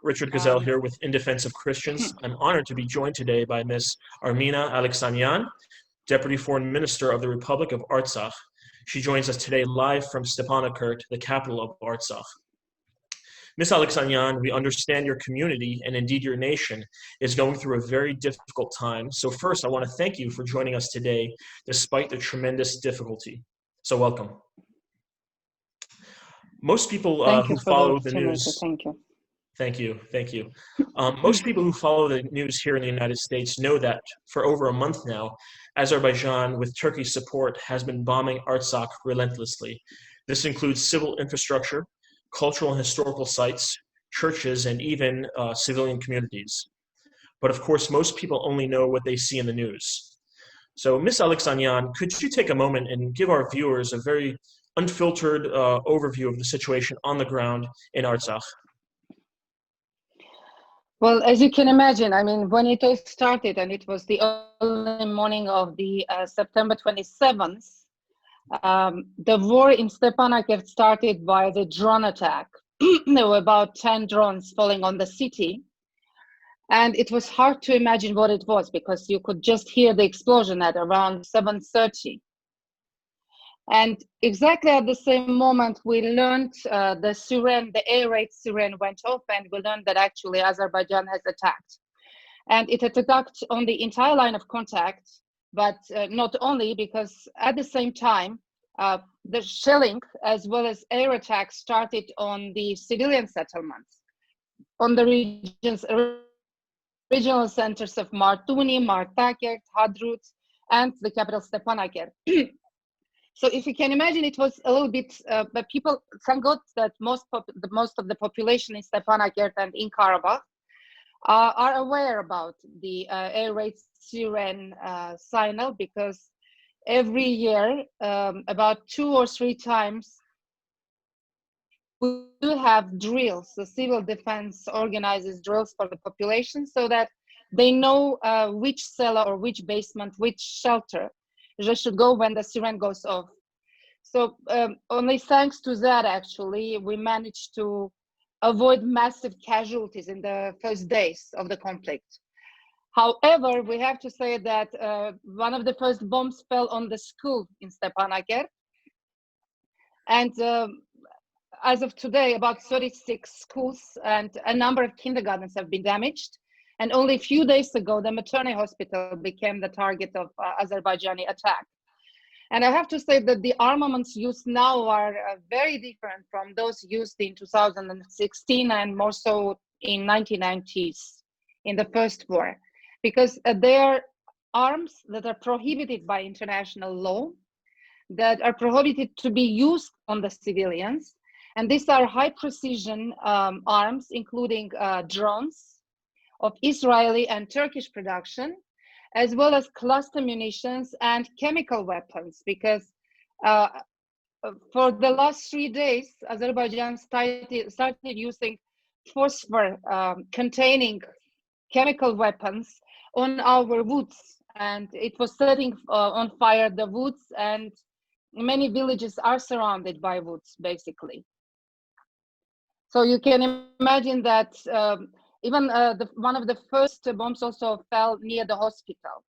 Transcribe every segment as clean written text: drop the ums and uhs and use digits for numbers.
Richard Ghazal here with In Defense of Christians. I'm honored to be joined today by Ms. Armine Aleksanyan, Deputy Foreign Minister of the Republic of Artsakh. She joins us today live from Stepanakert, the capital of Artsakh. Ms. Aleksanyan, we understand your community, and indeed your nation, is going through a very difficult time. So first, I want to thank you for joining us today, despite the tremendous difficulty. So welcome. Most people who follow the news... Thank you. Thank you, thank you. Most people who follow the news here in the United States know that for over a month now, Azerbaijan, with Turkey's support, has been bombing Artsakh relentlessly. This includes civil infrastructure, cultural and historical sites, churches, and even civilian communities. But of course, most people only know what they see in the news. So Ms. Aleksanyan, could you take a moment and give our viewers a very unfiltered overview of the situation on the ground in Artsakh? Well, as you can imagine, I mean, when it all started, and it was the early morning of the September 27th, the war in Stepanakert started by the drone attack. There were about 10 drones falling on the city. And it was hard to imagine what it was because you could just hear the explosion at around 7:30. And exactly at the same moment, we learned the siren, the air raid siren went off, and we learned that actually Azerbaijan has attacked. And it attacked on the entire line of contact, but not only, because at the same time, the shelling as well as air attacks started on the civilian settlements, on the regional centers of Martuni, Martakert, Hadrut, and the capital Stepanakert. So if you can imagine, it was a little bit, but people, thank God that most of the population in Stepanakert and in Karabakh are aware about the air raid siren signal, because every year, about 2 or 3 times, we do have drills. The civil defense organizes drills for the population so that they know which cellar or which basement, which shelter they should go when the siren goes off. So only thanks to that, actually, we managed to avoid massive casualties in the first days of the conflict. However, we have to say that one of the first bombs fell on the school in Stepanakert. And as of today, about 36 schools and a number of kindergartens have been damaged. And only a few days ago, the maternity hospital became the target of Azerbaijani attack. And I have to say that the armaments used now are very different from those used in 2016 and more so in 1990s, in the first war, because they are arms that are prohibited by international law, that are prohibited to be used on the civilians. And these are high precision arms, including drones of Israeli and Turkish production, as well as cluster munitions and chemical weapons, because for the last 3 days, Azerbaijan started using phosphor containing chemical weapons on our woods, and it was setting on fire the woods, and many villages are surrounded by woods, basically. So you can imagine that even one of the first bombs also fell near the hospital.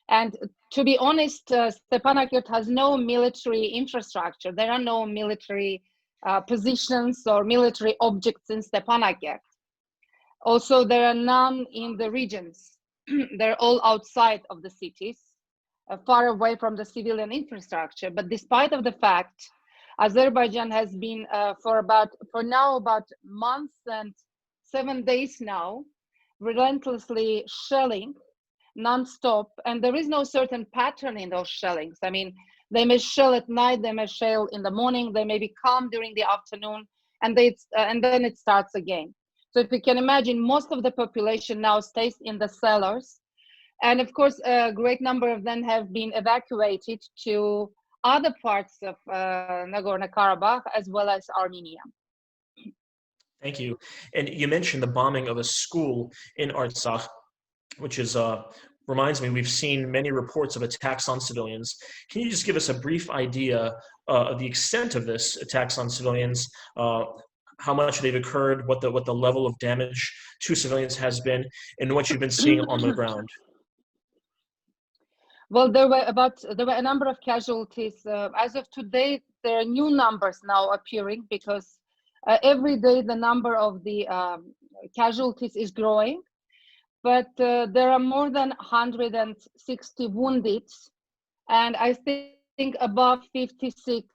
And to be honest, Stepanakert has no military infrastructure. There are no military positions or military objects in Stepanakert. Also, there are none in the regions. They're all outside of the cities, far away from the civilian infrastructure. But despite of the fact, Azerbaijan has been for now about months and 7 days now, relentlessly shelling non-stop, and there is no certain pattern in those shellings. I mean, they may shell at night, they may shell in the morning, they may be calm during the afternoon, and then it starts again. So if you can imagine, most of the population now stays in the cellars, and of course, a great number of them have been evacuated to other parts of Nagorno-Karabakh as well as Armenia. Thank you. And you mentioned the bombing of a school in Artsakh, which is reminds me, we've seen many reports of attacks on civilians. Can you just give us a brief idea of the extent of this attacks on civilians? how much they've occurred, what the level of damage to civilians has been, and what you've been seeing on the ground? Well, there were a number of casualties. As of today, there are new numbers now appearing because every day the number of the casualties is growing. But there are more than 160 wounded, and I think above 56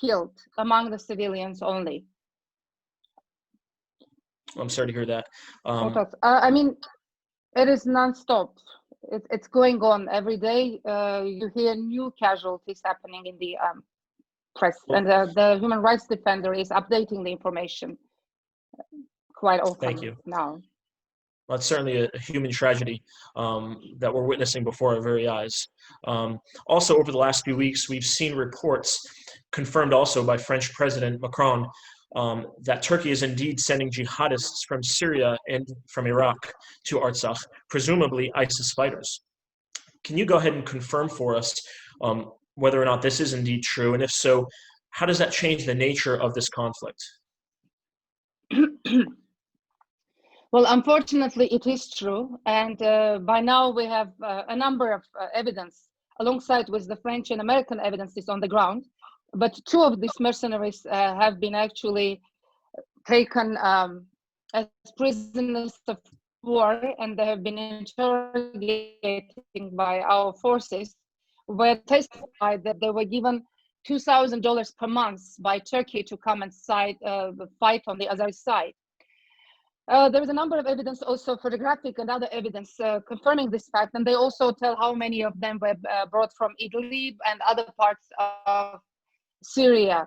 killed among the civilians only. I'm sorry to hear that. I mean, it is non-stop. It's going on every day. You hear new casualties happening in the press, and the human rights defender is updating the information quite often. Thank you. Now. Well, it's certainly a human tragedy that we're witnessing before our very eyes. Also, over the last few weeks, we've seen reports confirmed also by French President Macron that Turkey is indeed sending jihadists from Syria and from Iraq to Artsakh, presumably ISIS fighters. Can you go ahead and confirm for us whether or not this is indeed true? And if so, how does that change the nature of this conflict? Well, unfortunately, it is true. And by now we have a number of evidence alongside with the French and American evidences on the ground. But two of these mercenaries have been actually taken as prisoners of war, and they have been interrogated by our forces, where testified that they were given $2,000 per month by Turkey to come and fight on the Azeri side. There is a number of evidence, also photographic and other evidence confirming this fact, and they also tell how many of them were brought from Idlib and other parts of Syria,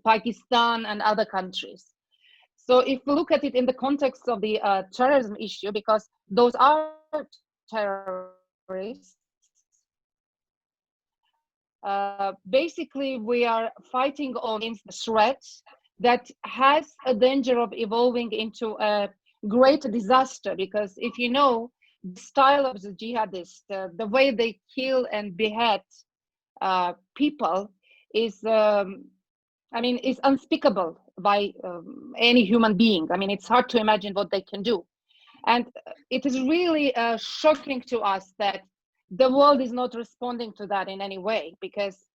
Pakistan, and other countries. So if we look at it in the context of the terrorism issue, because those are terrorists, basically we are fighting against the threat that has a danger of evolving into a great disaster, because if you know the style of the jihadists, the way they kill and behead people is, is unspeakable by any human being. I mean, it's hard to imagine what they can do. And it is really shocking to us that the world is not responding to that in any way, because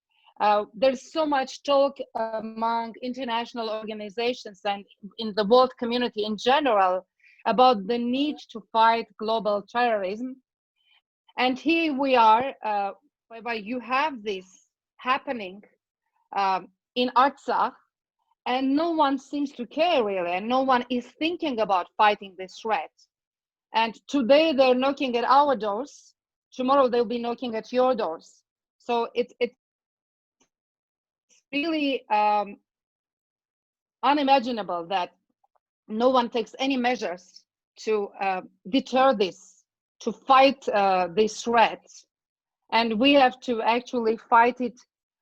there's so much talk among international organizations and in the world community in general about the need to fight global terrorism. And here we are, whereby you have this happening in Artsakh, and no one seems to care really, and no one is thinking about fighting this threat. And today they're knocking at our doors, tomorrow they'll be knocking at your doors. So it's really unimaginable that no one takes any measures to deter this, to fight this threat. And we have to actually fight it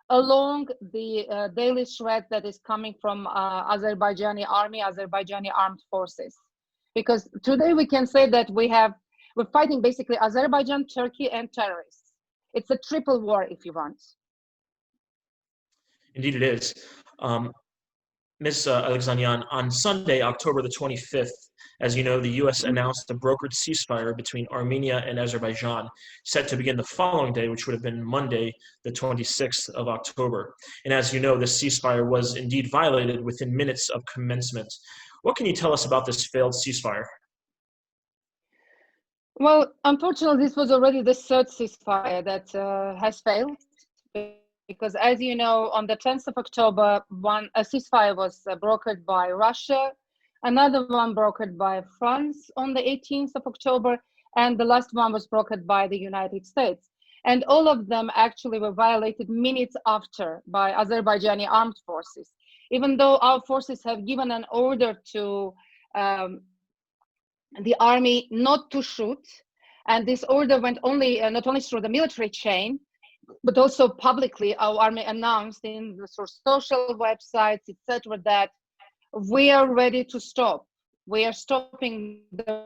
along the daily threat that is coming from Azerbaijani army, Azerbaijani armed forces. Because today we can say that we're fighting basically Azerbaijan, Turkey, and terrorists. It's a triple war, if you want. Indeed it is. Ms. Aleksanyan, on Sunday, October the 25th, as you know, the U.S. announced a brokered ceasefire between Armenia and Azerbaijan, set to begin the following day, which would have been Monday, the 26th of October. And as you know, this ceasefire was indeed violated within minutes of commencement. What can you tell us about this failed ceasefire? Well, unfortunately, this was already the third ceasefire that has failed, because as you know, on the 10th of October, a ceasefire was brokered by Russia, another one brokered by France on the 18th of October, and the last one was brokered by the United States. And all of them actually were violated minutes after by Azerbaijani armed forces, even though our forces have given an order to the army not to shoot. And this order went not only through the military chain, but also publicly. Our army announced in the social websites, etc., that we are ready to stop. We are stopping the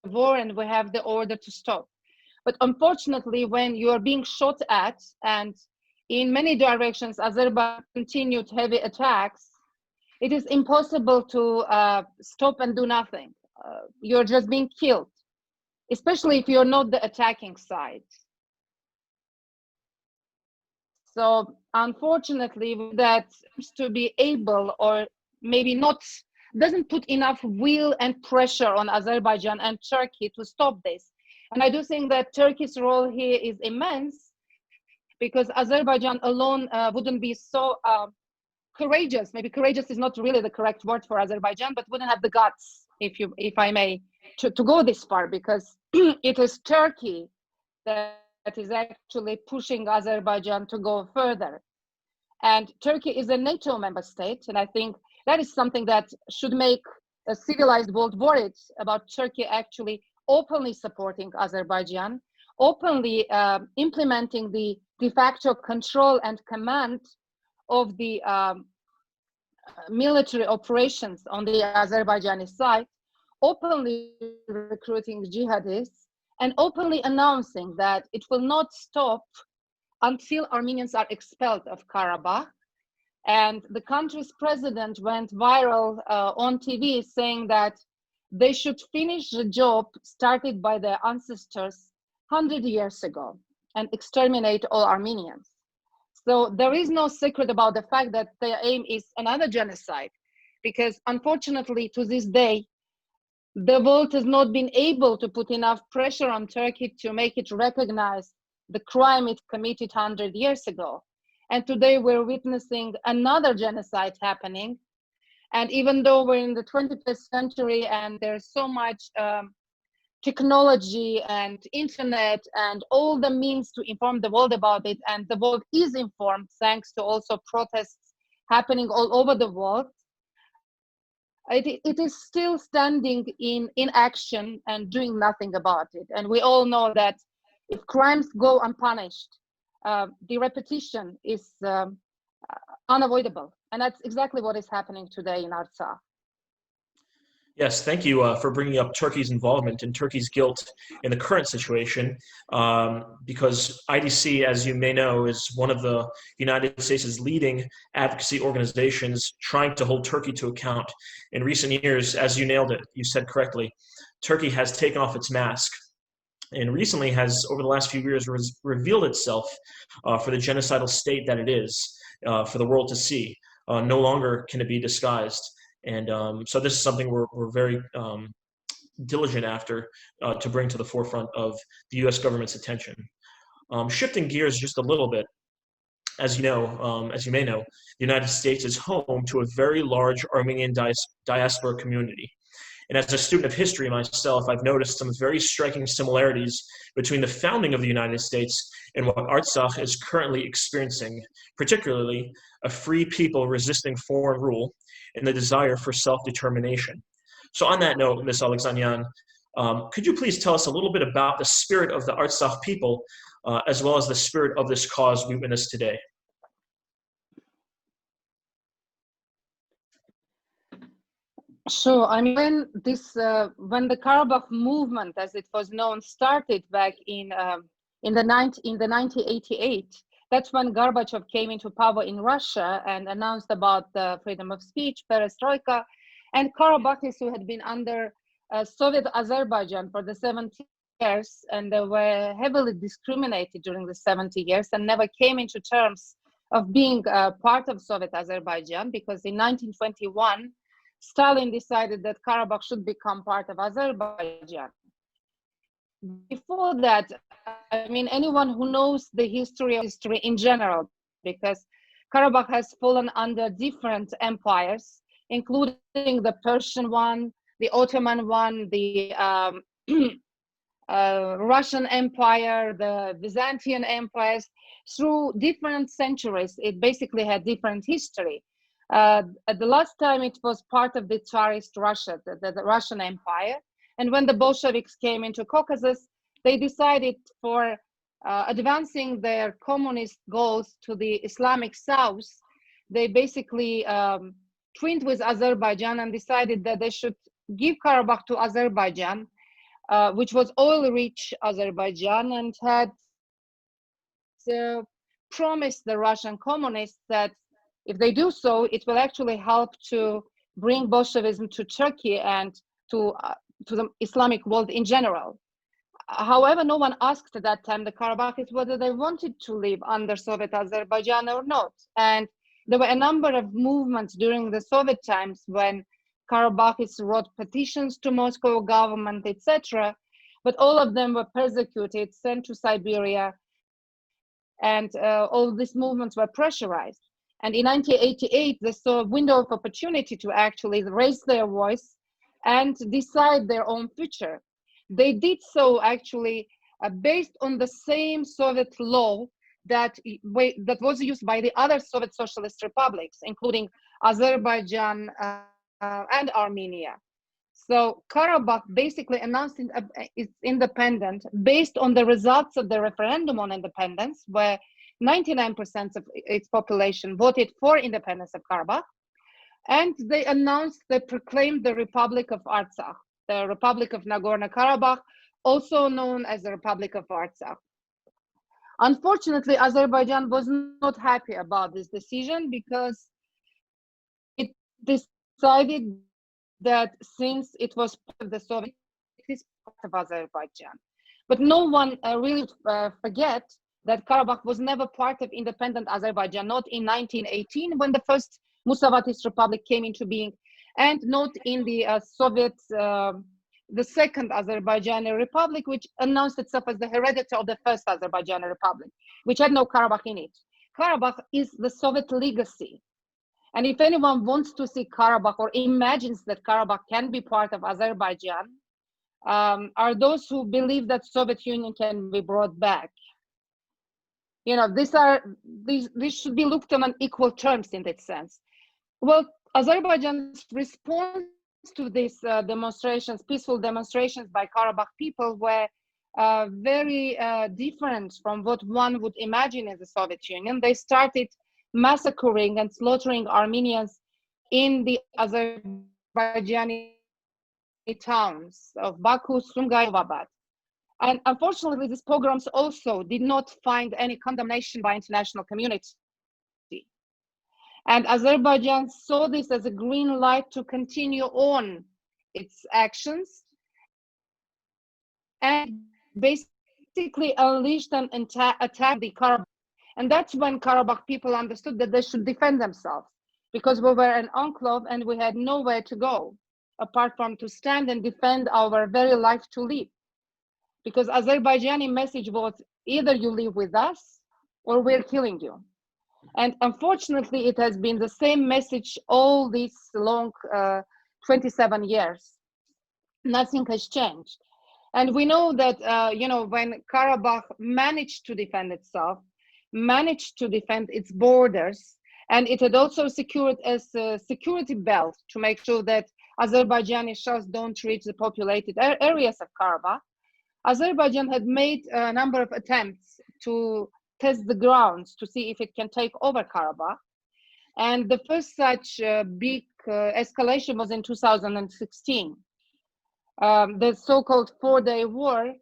war and we have the order to stop. But unfortunately, when you are being shot at, and in many directions, Azerbaijan continued heavy attacks, it is impossible to stop and do nothing. You're just being killed, especially if you're not the attacking side. So unfortunately, that seems to be able, or maybe not, doesn't put enough will and pressure on Azerbaijan and Turkey to stop this. And I do think that Turkey's role here is immense, because Azerbaijan alone wouldn't be so courageous. Maybe courageous is not really the correct word for Azerbaijan, but wouldn't have the guts, if I may, to go this far, because it is Turkey that is actually pushing Azerbaijan to go further. And Turkey is a NATO member state, and I think that is something that should make a civilized world worried about Turkey actually openly supporting Azerbaijan, openly implementing the de facto control and command of the military operations on the Azerbaijani side, openly recruiting jihadists, and openly announcing that it will not stop until Armenians are expelled of Karabakh. And the country's president went viral on TV saying that they should finish the job started by their ancestors 100 years ago and exterminate all Armenians. So there is no secret about the fact that their aim is another genocide, because unfortunately to this day, the world has not been able to put enough pressure on Turkey to make it recognize the crime it committed 100 years ago. And today we're witnessing another genocide happening. And even though we're in the 21st century and there's so much technology and internet and all the means to inform the world about it, and the world is informed thanks to also protests happening all over the world, it is still standing in action and doing nothing about it. And we all know that if crimes go unpunished, the repetition is unavoidable. And that's exactly what is happening today in Artsakh. Yes, thank you for bringing up Turkey's involvement and Turkey's guilt in the current situation, because IDC, as you may know, is one of the United States' leading advocacy organizations trying to hold Turkey to account. In recent years, as you nailed it, you said correctly, Turkey has taken off its mask and recently has, over the last few years, revealed itself for the genocidal state that it is, for the world to see. No longer can it be disguised. And so this is something we're very diligent after to bring to the forefront of the U.S. government's attention. Shifting gears just a little bit, as you know, as you may know, the United States is home to a very large Armenian diaspora community. And as a student of history myself, I've noticed some very striking similarities between the founding of the United States and what Artsakh is currently experiencing, particularly a free people resisting foreign rule and the desire for self-determination. So on that note, Ms. Aleksanyan, could you please tell us a little bit about the spirit of the Artsakh people, as well as the spirit of this cause we witness today? Sure. I mean, when the Karabakh movement, as it was known, started back in 1988, that's when Gorbachev came into power in Russia and announced about the freedom of speech, perestroika, and Karabakhis who had been under Soviet Azerbaijan for the 70 years, and they were heavily discriminated during the 70 years and never came into terms of being part of Soviet Azerbaijan, because in 1921, Stalin decided that Karabakh should become part of Azerbaijan. Before that, I mean, anyone who knows the history in general, because Karabakh has fallen under different empires, including the Persian one, the Ottoman one, the Russian Empire, the Byzantine empires. Through different centuries, it basically had different history. At the last time, it was part of the Tsarist Russia, the Russian Empire. And when the Bolsheviks came into Caucasus, they decided for advancing their communist goals to the Islamic South, they basically twinned with Azerbaijan and decided that they should give Karabakh to Azerbaijan, which was oil-rich Azerbaijan, and had promised the Russian communists that If they do so, it will actually help to bring Bolshevism to Turkey and to the Islamic world in general. However, no one asked at that time the Karabakhis whether they wanted to live under Soviet Azerbaijan or not. And there were a number of movements during the Soviet times when Karabakhis wrote petitions to Moscow government, etc. But all of them were persecuted, sent to Siberia, and all these movements were pressurized. And in 1988, they saw a window of opportunity to actually raise their voice and decide their own future. They did so actually based on the same Soviet law that was used by the other Soviet socialist republics, including Azerbaijan and Armenia. So Karabakh basically announced its independence based on the results of the referendum on independence, where 99% of its population voted for independence of Karabakh. And they proclaimed the Republic of Artsakh, the Republic of Nagorno-Karabakh, also known as the Republic of Artsakh. Unfortunately, Azerbaijan was not happy about this decision because it decided that since it was part of the Soviet, it is part of Azerbaijan. But no one really forget that Karabakh was never part of independent Azerbaijan, not in 1918 when the first Musavatist Republic came into being, and not in the the second Azerbaijani Republic, which announced itself as the hereditary of the first Azerbaijani Republic, which had no Karabakh in it. Karabakh is the Soviet legacy. And if anyone wants to see Karabakh or imagines that Karabakh can be part of Azerbaijan, are those who believe that Soviet Union can be brought back. You know, these should be looked on equal terms in that sense. Well, Azerbaijan's response to these demonstrations, peaceful demonstrations by Karabakh people, were very different from what one would imagine as the Soviet Union. They started massacring and slaughtering Armenians in the Azerbaijani towns of Baku, Sumgay, Abad. And unfortunately, these pogroms also did not find any condemnation by international community. And Azerbaijan saw this as a green light to continue on its actions and basically unleashed an attack the Karabakh. And that's when Karabakh people understood that they should defend themselves, because we were an enclave and we had nowhere to go apart from to stand and defend our very life to live. Because Azerbaijani message was either you live with us or we're killing you. And unfortunately, it has been the same message all these long 27 years. Nothing has changed. And we know that, you know, when Karabakh managed to defend itself, managed to defend its borders, and it had also secured as a security belt to make sure that Azerbaijani shells don't reach the populated areas of Karabakh. Azerbaijan had made a number of attempts to test the grounds to see if it can take over Karabakh. And the first such big escalation was in 2016. The so-called 4-day war,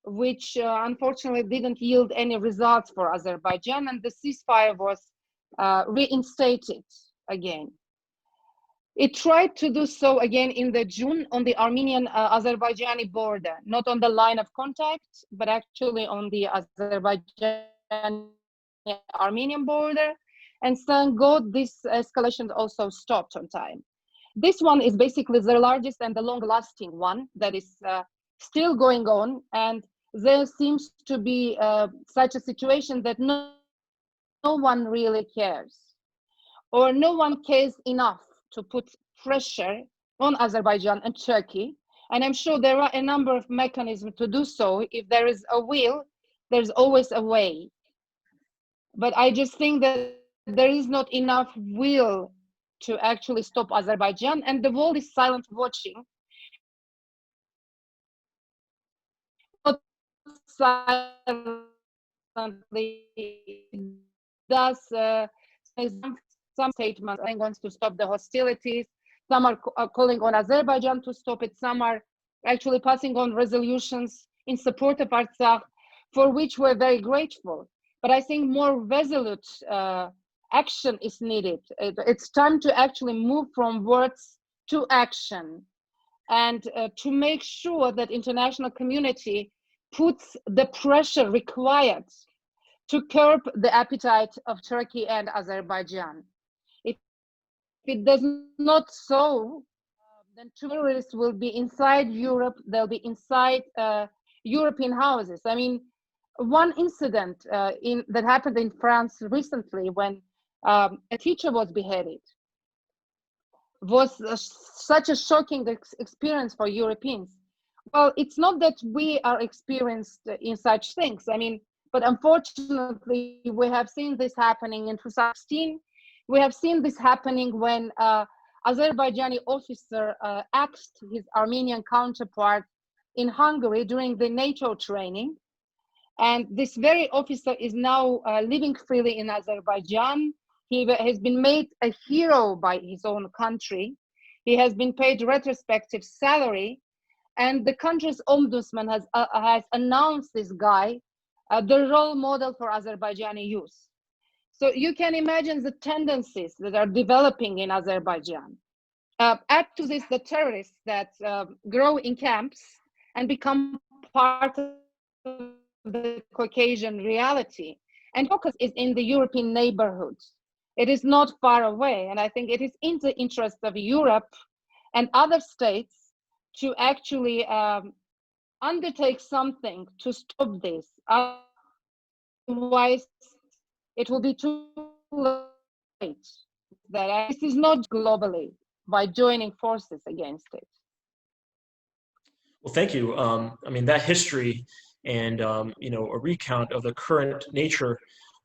which unfortunately didn't yield any results for Azerbaijan, and the ceasefire was reinstated again. It tried to do so again in the June on the Armenian-Azerbaijani border, not on the line of contact, but actually on the Azerbaijani-Armenian border. And thank God this escalation also stopped on time. This one is basically the largest and the long-lasting one that is still going on, and there seems to be such a situation that no one really cares, or no one cares enough to put pressure on Azerbaijan and Turkey. And I'm sure there are a number of mechanisms to do so. If there is a will, there's always a way. But I just think that there is not enough will to actually stop Azerbaijan, and the world is silent watching. Not silently, does some statements saying wants to stop the hostilities. Some are calling on Azerbaijan to stop it. Some are actually passing on resolutions in support of Artsakh, for which we're very grateful. But I think more resolute action is needed. It's time to actually move from words to action, and to make sure that international community puts the pressure required to curb the appetite of Turkey and Azerbaijan. If it does not so, then terrorists will be inside Europe, they'll be inside European houses. I mean, one incident that happened in France recently, when a teacher was beheaded, was such a shocking experience for Europeans. Well, it's not that we are experienced in such things. I mean, but unfortunately, we have seen this happening in 2016. We have seen this happening when Azerbaijani officer axed his Armenian counterpart in Hungary during the NATO training. And this very officer is now living freely in Azerbaijan. He has been made a hero by his own country. He has been paid retrospective salary, and the country's ombudsman has announced this guy the role model for Azerbaijani youth. So you can imagine the tendencies that are developing in Azerbaijan. Add to this the terrorists that grow in camps and become part of the Caucasian reality, and focus is in the European neighborhoods. It is not far away, and I think it is in the interest of Europe and other states to actually undertake something to stop this. Otherwise, it will be too late. That this is not globally by joining forces against it. Well, thank you. I mean, that history and you know, a recount of the current nature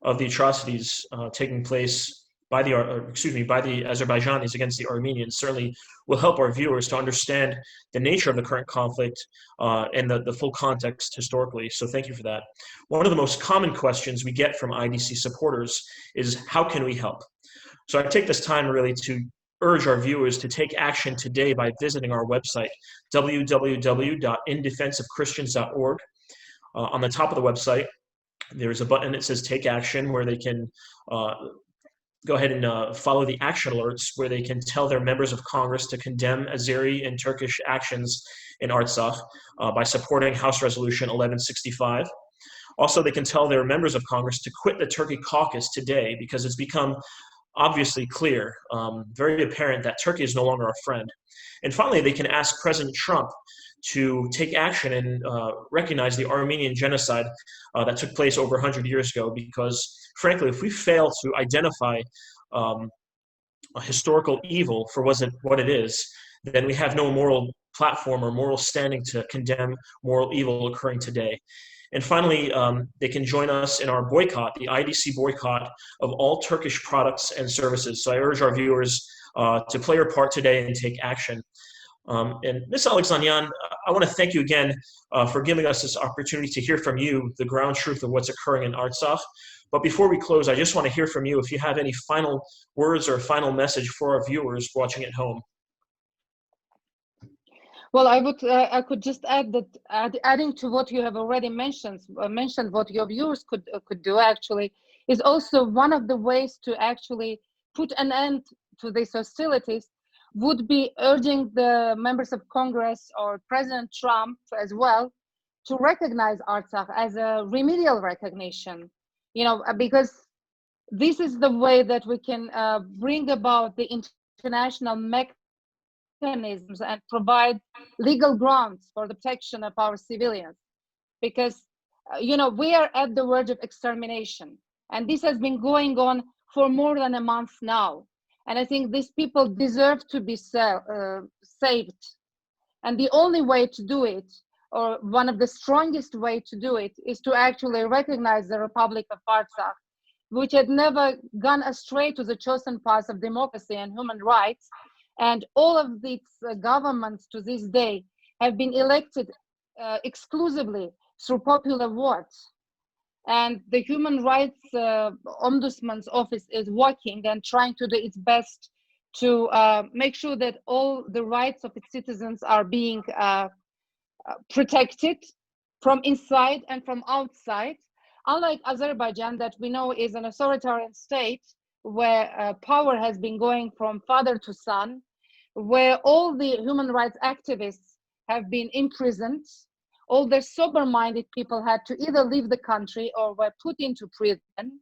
of the atrocities taking place by the Azerbaijanis against the Armenians certainly will help our viewers to understand the nature of the current conflict and the full context historically. So thank you for that. One of the most common questions we get from IDC supporters is, how can we help? So I take this time really to urge our viewers to take action today by visiting our website, www.indefenseofchristians.org. On the top of the website, there's a button that says Take Action, where they can go ahead and follow the action alerts, where they can tell their members of Congress to condemn Azeri and Turkish actions in Artsakh by supporting House Resolution 1165. Also, they can tell their members of Congress to quit the Turkey caucus today, because it's become obviously clear, very apparent, that Turkey is no longer our friend. And finally, they can ask President Trump to take action and recognize the Armenian genocide that took place over 100 years ago, because frankly, if we fail to identify a historical evil for what it is, then we have no moral platform or moral standing to condemn moral evil occurring today. And finally, they can join us in our boycott, the IDC boycott of all Turkish products and services. So I urge our viewers to play your part today and take action. And Ms. Aleksanyan, I want to thank you again for giving us this opportunity to hear from you the ground truth of what's occurring in Artsakh. But before we close, I just want to hear from you if you have any final words or final message for our viewers watching at home. Well, I could just add that adding to what you have already mentioned what your viewers could do actually is also one of the ways to actually put an end to these hostilities would be urging the members of Congress or President Trump as well to recognize Artsakh as a remedial recognition, you know, because this is the way that we can bring about the international mechanisms and provide legal grounds for the protection of our civilians. Because, you know, we are at the verge of extermination, and this has been going on for more than a month now. And I think these people deserve to be saved. And the only way to do it, or one of the strongest way to do it, is to actually recognize the Republic of Artsakh, which had never gone astray to the chosen path of democracy and human rights. And all of these governments to this day have been elected exclusively through popular votes. And the Human Rights Ombudsman's office is working and trying to do its best to make sure that all the rights of its citizens are being protected from inside and from outside. Unlike Azerbaijan, that we know is an authoritarian state, where power has been going from father to son, where all the human rights activists have been imprisoned, all the sober-minded people had to either leave the country or were put into prison.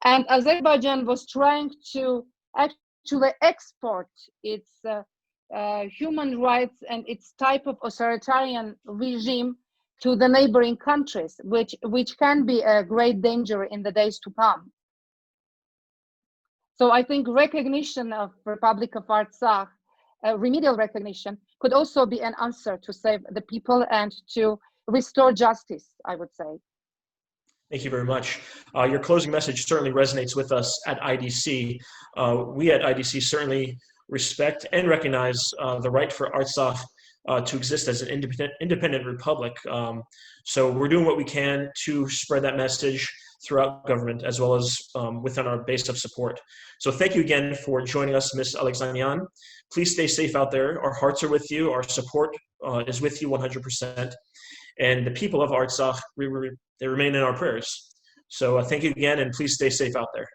And Azerbaijan was trying to actually export its human rights and its type of authoritarian regime to the neighboring countries, which can be a great danger in the days to come. So I think recognition of Republic of Artsakh, remedial recognition, could also be an answer to save the people and to restore justice, I would say. Thank you very much. Your closing message certainly resonates with us at IDC. We at IDC certainly respect and recognize the right for Artsakh to exist as an independent republic. So we're doing what we can to spread that message throughout government as well as within our base of support. So thank you again for joining us, Ms. Aleksanyan. Please stay safe out there. Our hearts are with you. Our support is with you 100%. And the people of Artsakh, they remain in our prayers. So thank you again, and please stay safe out there.